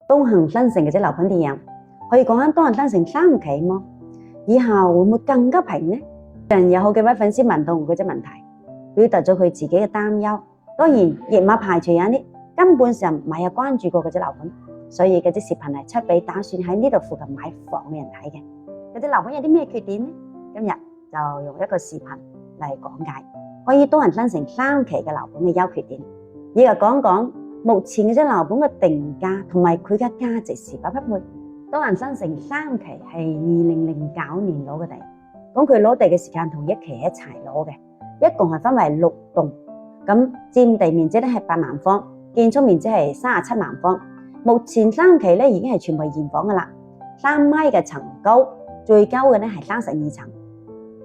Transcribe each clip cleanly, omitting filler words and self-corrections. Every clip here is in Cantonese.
東行新城嘅隻樓盤電影，可以講緊東行新城3期麼？以後會唔會更加平呢？有好幾位粉絲問到我嗰隻問題，表達咗佢自己嘅擔憂。當然，亦冇排除有啲根本上唔係有關注過嗰隻樓盤，所以嗰隻視頻係出俾打算喺呢度附近買房嘅人睇嘅。嗰隻樓盤有啲咩缺點呢？今日就用一個視頻嚟講解關於東行新城3期嘅樓盤嘅優缺點，以及講講目前嗰隻樓盤嘅定價同埋佢嘅價值是否匹配。東行新城3期係2009年攞嘅地，咁佢攞地嘅時間同1期一齊攞嘅，一共係分為6棟，咁佔地面積咧係8萬方，建築面積係37萬方。目前3期咧已經係全部現房噶啦，3米嘅層高，最高嘅咧係32層。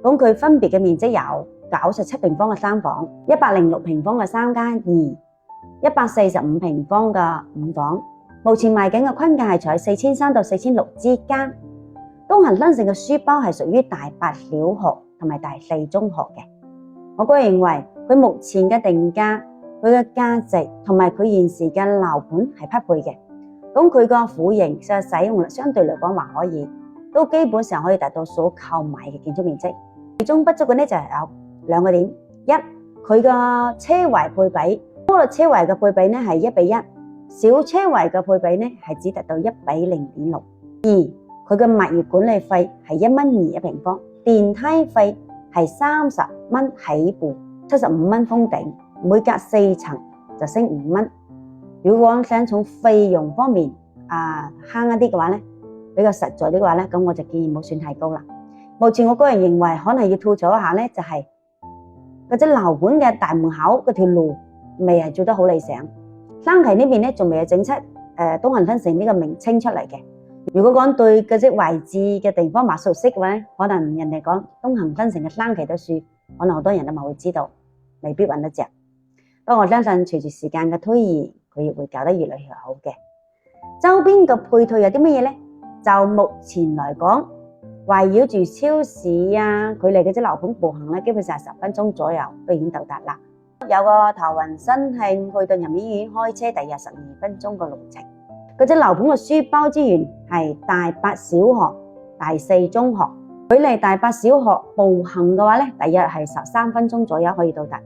咁佢分別嘅面積有97平方嘅3房，106平方嘅3+2，145平方嘅5房。目前賣緊嘅均價係在4300到4600之間。東行新城嘅書包係屬於大8小學同埋大4中學嘅。我個人認為佢目前嘅定價、佢嘅價值同埋佢現時嘅樓盤係匹配嘅。咁佢個戶型嘅使用率相對嚟講還可以，都基本上可以達到所購買嘅建築面積。其中不足嘅呢就係有2個點：一，佢個車位配比，多個車位嘅配比呢係1:1，小車位嘅配比呢係只達到1:0.6。二，佢嘅物業管理費係1.2蚊一平方，電梯費係30蚊起步，75蚊封頂，每隔4層就升5蚊。如果想從費用方面慳一啲嘅話呢，比較實在啲嘅話呢，咁我就建議冇算太高啦。目前我個人認為可能要吐槽一下呢，就係嗰隻樓盤嘅大門口嗰條路未係做得好理想。3期呢邊呢仲未有整出東行新城呢個名稱出嚟嘅。如果講對嗰隻位置嘅地方唔熟悉嘅話呢，可能人哋講東行新城嘅3期都算，可能好多人都唔會知道，未必揾得着。不過我相信隨住時間嘅推移，佢亦會搞得越嚟越好嘅。周邊嘅配套有啲乜嘢呢？就目前嚟講，圍繞住超市距離嗰隻樓盤步行咧，基本上10分鐘左右都已經到達啦。有個頭雲新慶去到人民醫院開車大約12分鐘嘅路程。嗰隻樓盤嘅書包資源係大8小學、大4中學，距離大8小學步行嘅話咧，大約係13分鐘左右可以到達。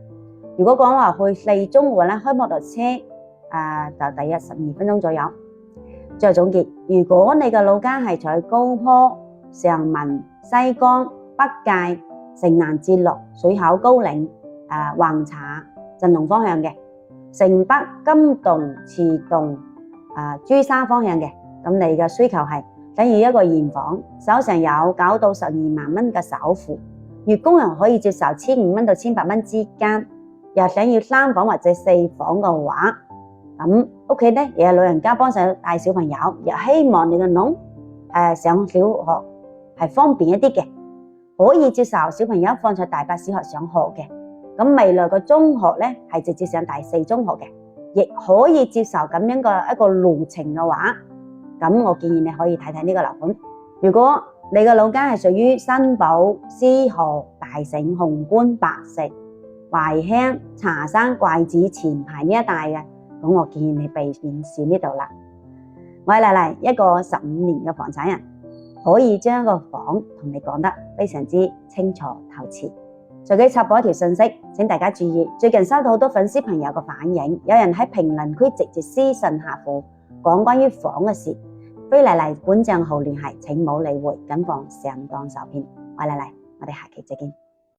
如果講話去4中嘅話咧，開摩托車就大約12分鐘左右。最後總結，如果你嘅老家係在高坡、常文、西江、北界、城南捷樂、水口高嶺、橫查、鎮龍方向嘅，城北、金洞、慈洞、珠沙方向嘅，咁你嘅需求係想要一個現房，手上有9到12萬蚊嘅首付，月供又可以接受1500蚊到1800蚊之間，又想要3房或者4房嘅話，咁屋企咧又有老人家幫手帶小朋友，又希望你嘅囡上小學係方便一啲嘅，可以接受小朋友放在大8小學上學嘅。咁未來個中學咧係直接上大4中學嘅，亦可以接受咁樣嘅一個路程嘅話，咁我建議你可以睇睇呢個樓盤。如果你嘅老家係屬於新寶、獅河、大城、紅觀、白石、懷鄉、茶山、桂子、前排呢一帶嘅，咁我建議你避免試呢度啦。我係麗麗，一個15年嘅房產人，可以將一個房同你講得非常之清楚透徹。隨機插播一條信息，請大家注意，最近收到好多粉絲朋友嘅反映，有人喺評論區直接私信客戶講關於房嘅事，非麗麗本賬號聯繫，請冇理會，謹防上當受騙。我係麗麗，我哋下期再見。